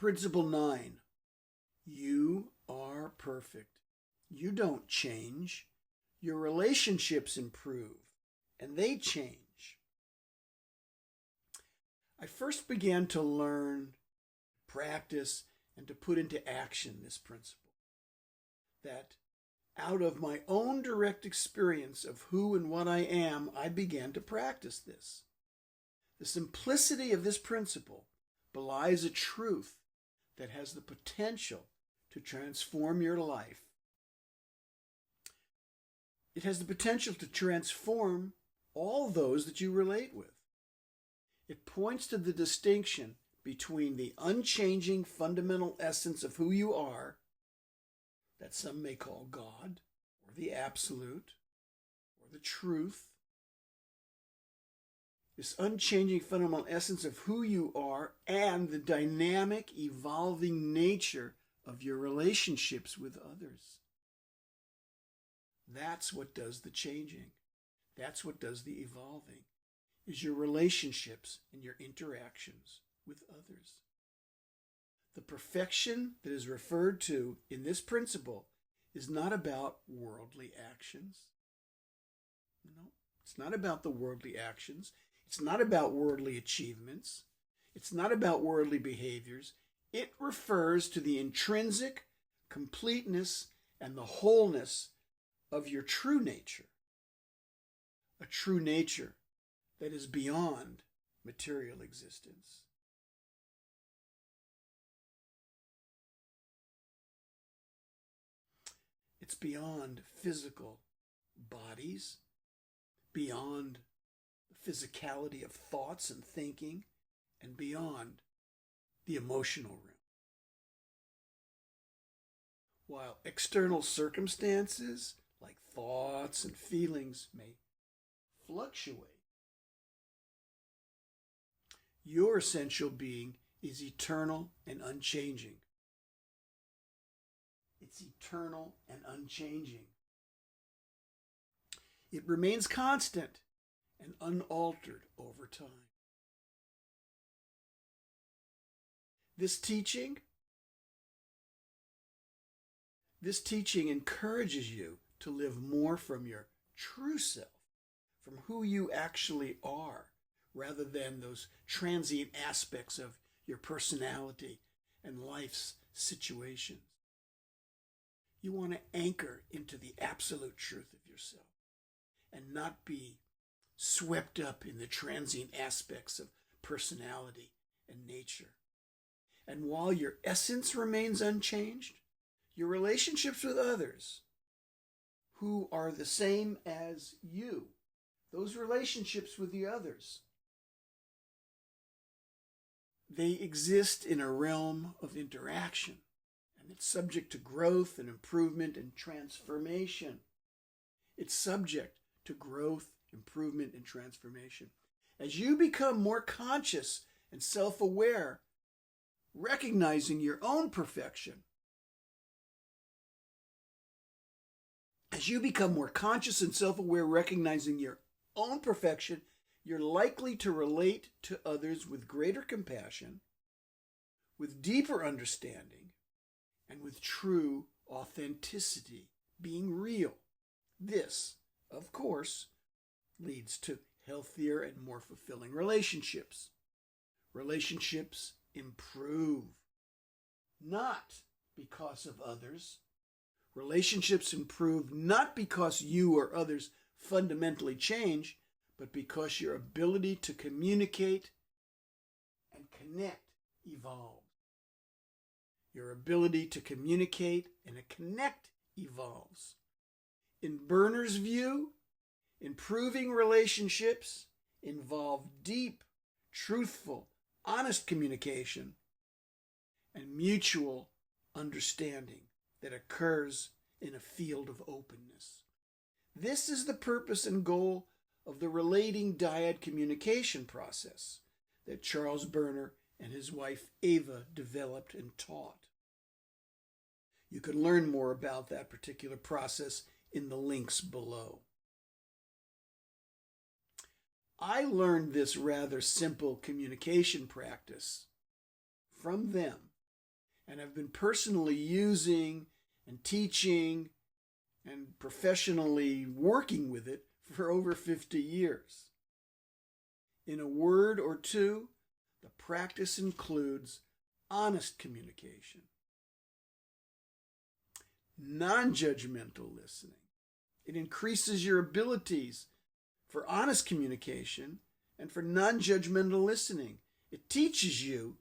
Principle 9. You are perfect. You don't change. Your relationships improve, and they change. I first began to learn, practice, and to put into action this principle. That out of my own direct experience of who and what I am, I began to practice this. The simplicity of this principle belies a truth that has the potential to transform your life. It has the potential to transform all those that you relate with. It points to the distinction between the unchanging fundamental essence of who you are, that some may call God, or the absolute, or the truth. This unchanging fundamental essence of who you are and the dynamic, evolving nature of your relationships with others. That's what does the changing. That's what does the evolving, is your relationships and your interactions with others. The perfection that is referred to in this principle is not about worldly actions. No, it's not about the worldly actions. It's not about worldly achievements. It's not about worldly behaviors. It refers to the intrinsic completeness and the wholeness of your true nature. A true nature that is beyond material existence. It's beyond physical bodies, beyond the physicality of thoughts and thinking, and beyond the emotional realm. While external circumstances, like thoughts and feelings, may fluctuate, your essential being is eternal and unchanging. It's eternal and unchanging. It remains constant and unaltered over time. This teaching encourages you to live more from your true self, from who you actually are, rather than those transient aspects of your personality and life's situations. You want to anchor into the absolute truth of yourself and not be swept up in the transient aspects of personality and nature. And while your essence remains unchanged, your relationships with others who are the same as you, those relationships with the others, they exist in a realm of interaction, and it's subject to growth and improvement and transformation. It's subject to growth, improvement, and transformation. As you become more conscious and self-aware, recognizing your own perfection, as you become more conscious and self-aware, recognizing your own perfection, you're likely to relate to others with greater compassion, with deeper understanding, and with true authenticity, being real. This, of course, leads to healthier and more fulfilling relationships. Relationships improve, not because of others. Relationships improve not because you or others fundamentally change, but because your ability to communicate and connect evolves. Your ability to communicate and connect evolves. In Berner's view, improving relationships involve deep, truthful, honest communication and mutual understanding that occurs in a field of openness. This is the purpose and goal of the Relating Dyad Communication Process that Charles Berner and his wife Ava developed and taught. You can learn more about that particular process in the links below. I learned this rather simple communication practice from them and have been personally using and teaching and professionally working with it for over 50 years. In a word or two, the practice includes honest communication, non-judgmental listening. It increases your abilities for honest communication and for non-judgmental listening. It teaches you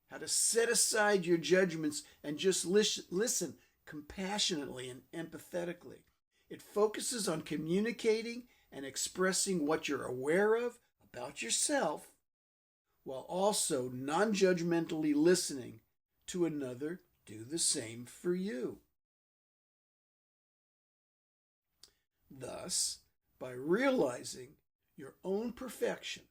how to set aside your judgments and just listen compassionately and empathetically. It focuses on communicating and expressing what you're aware of about yourself, while also non-judgmentally listening to another do the same for you. Thus, by realizing your own perfection,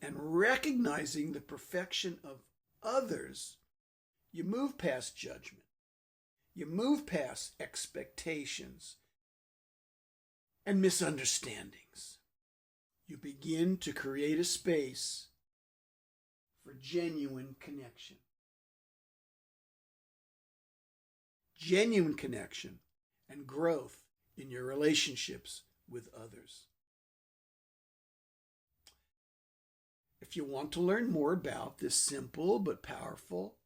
and recognizing the perfection of others, you move past judgment. You move past expectations and misunderstandings. You begin to create a space for genuine connection. Genuine connection and growth in your relationships with others. If you want to learn more about this simple but powerful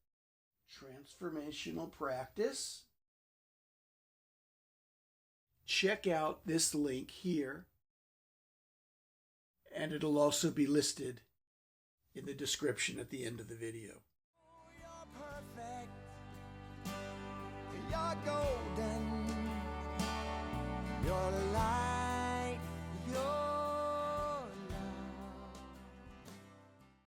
transformational practice, check out this link here, and it'll also be listed in the description at the end of the video. You're perfect. You're golden. You're